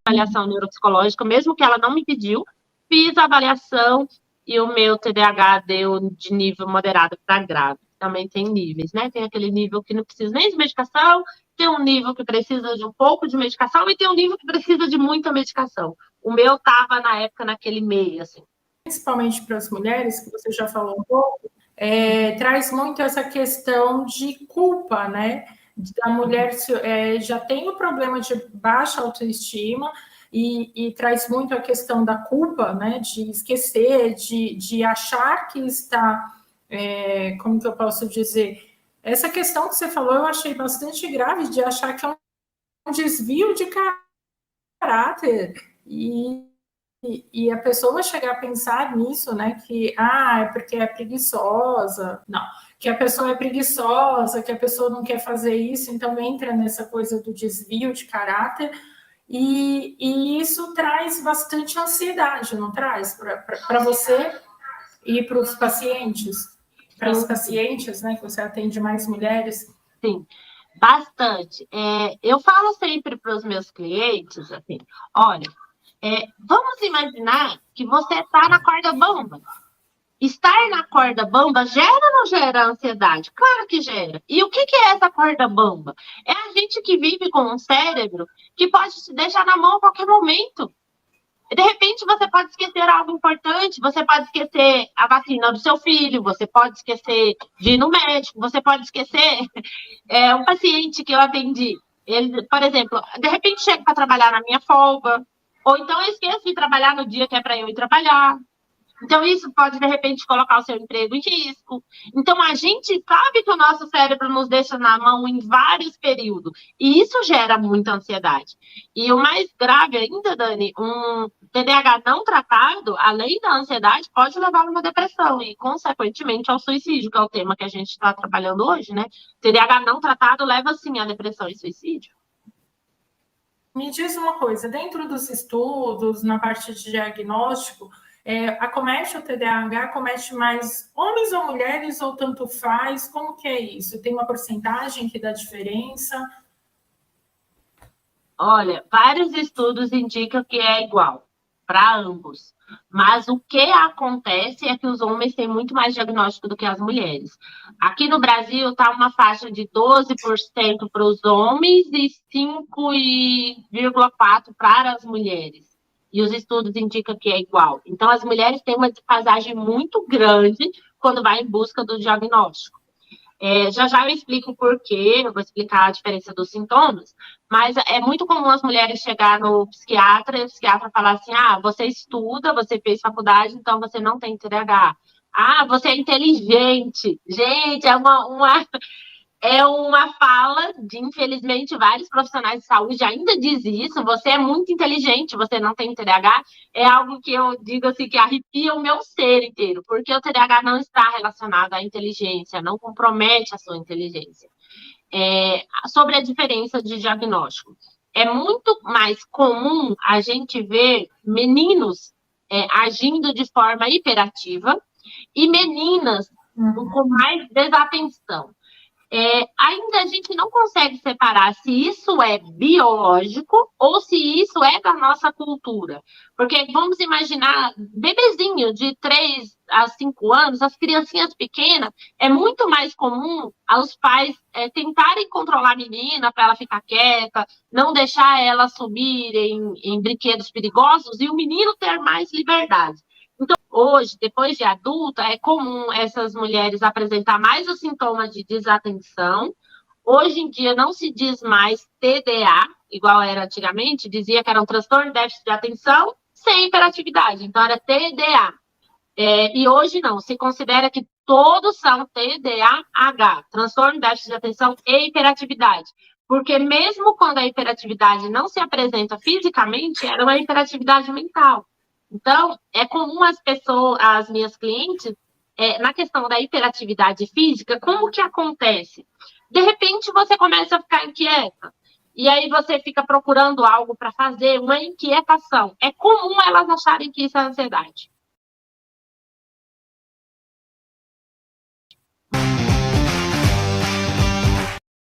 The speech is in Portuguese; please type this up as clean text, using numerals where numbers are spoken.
avaliação neuropsicológica, mesmo que ela não me pediu, fiz a avaliação e o meu TDAH deu de nível moderado para grave. Também tem níveis, né? Tem aquele nível que não precisa nem de medicação, tem um nível que precisa de um pouco de medicação e tem um nível que precisa de muita medicação. O meu estava, na época, naquele meio, assim. Principalmente para as mulheres, que você já falou um pouco, traz muito essa questão de culpa, né? A mulher já tem o problema de baixa autoestima e traz muito a questão da culpa, né? De esquecer, de achar que está, como que eu posso dizer? Essa questão que você falou eu achei bastante grave, de achar que é um desvio de caráter e a pessoa chegar a pensar nisso, né? Que é porque é preguiçosa. Não, que a pessoa é preguiçosa, que a pessoa não quer fazer isso, então entra nessa coisa do desvio de caráter, e isso traz bastante ansiedade, não traz? Para você e para os pacientes? Para as pacientes, né? Que você atende mais mulheres. Sim, bastante. Eu falo sempre para os meus clientes, assim, olha, vamos imaginar que você está na corda bamba. Estar na corda bamba gera ou não gera ansiedade? Claro que gera. E o que é essa corda bamba? É a gente que vive com um cérebro que pode te deixar na mão a qualquer momento. De repente, você pode esquecer algo importante, você pode esquecer a vacina do seu filho, você pode esquecer de ir no médico, você pode esquecer um paciente que eu atendi. Ele, por exemplo, de repente chega para trabalhar na minha folga, ou então eu esqueço de trabalhar no dia que é para eu ir trabalhar. Então, isso pode, de repente, colocar o seu emprego em risco. Então, a gente sabe que o nosso cérebro nos deixa na mão em vários períodos. E isso gera muita ansiedade. E o mais grave ainda, Dani, um TDAH não tratado, além da ansiedade, pode levar a uma depressão e, consequentemente, ao suicídio, que é o tema que a gente está trabalhando hoje, né? TDAH não tratado leva, sim, à depressão e suicídio. Me diz uma coisa, dentro dos estudos, na parte de diagnóstico, acomete o TDAH, acomete mais homens ou mulheres, ou tanto faz? Como que é isso? Tem uma porcentagem que dá diferença? Olha, vários estudos indicam que é igual para ambos. Mas o que acontece é que os homens têm muito mais diagnóstico do que as mulheres. Aqui no Brasil está uma faixa de 12% para os homens e 5,4% para as mulheres. E os estudos indicam que é igual. Então, as mulheres têm uma defasagem muito grande quando vai em busca do diagnóstico. Já eu explico o porquê, eu vou explicar a diferença dos sintomas, mas é muito comum as mulheres chegar no psiquiatra e o psiquiatra falar assim, você estuda, você fez faculdade, então você não tem TDAH. Você é inteligente. Gente, é uma fala de, infelizmente, vários profissionais de saúde ainda dizem isso, você é muito inteligente, você não tem TDAH, é algo que eu digo assim, que arrepia o meu ser inteiro, porque o TDAH não está relacionado à inteligência, não compromete a sua inteligência. Sobre a diferença de diagnóstico, é muito mais comum a gente ver meninos agindo de forma hiperativa e meninas com mais desatenção. Ainda a gente não consegue separar se isso é biológico ou se isso é da nossa cultura. Porque vamos imaginar, bebezinho de 3 a 5 anos, as criancinhas pequenas, é muito mais comum aos pais tentarem controlar a menina para ela ficar quieta, não deixar ela subir em brinquedos perigosos e o menino ter mais liberdade. Então, hoje, depois de adulta, é comum essas mulheres apresentar mais os sintomas de desatenção. Hoje em dia não se diz mais TDA, igual era antigamente, dizia que era um transtorno de déficit de atenção sem hiperatividade, então era TDA. E hoje não, se considera que todos são TDAH, transtorno de déficit de atenção e hiperatividade. Porque mesmo quando a hiperatividade não se apresenta fisicamente, era uma hiperatividade mental. Então, é comum as minhas clientes, na questão da hiperatividade física, como que acontece? De repente, você começa a ficar inquieta. E aí você fica procurando algo para fazer, uma inquietação. É comum elas acharem que isso é ansiedade.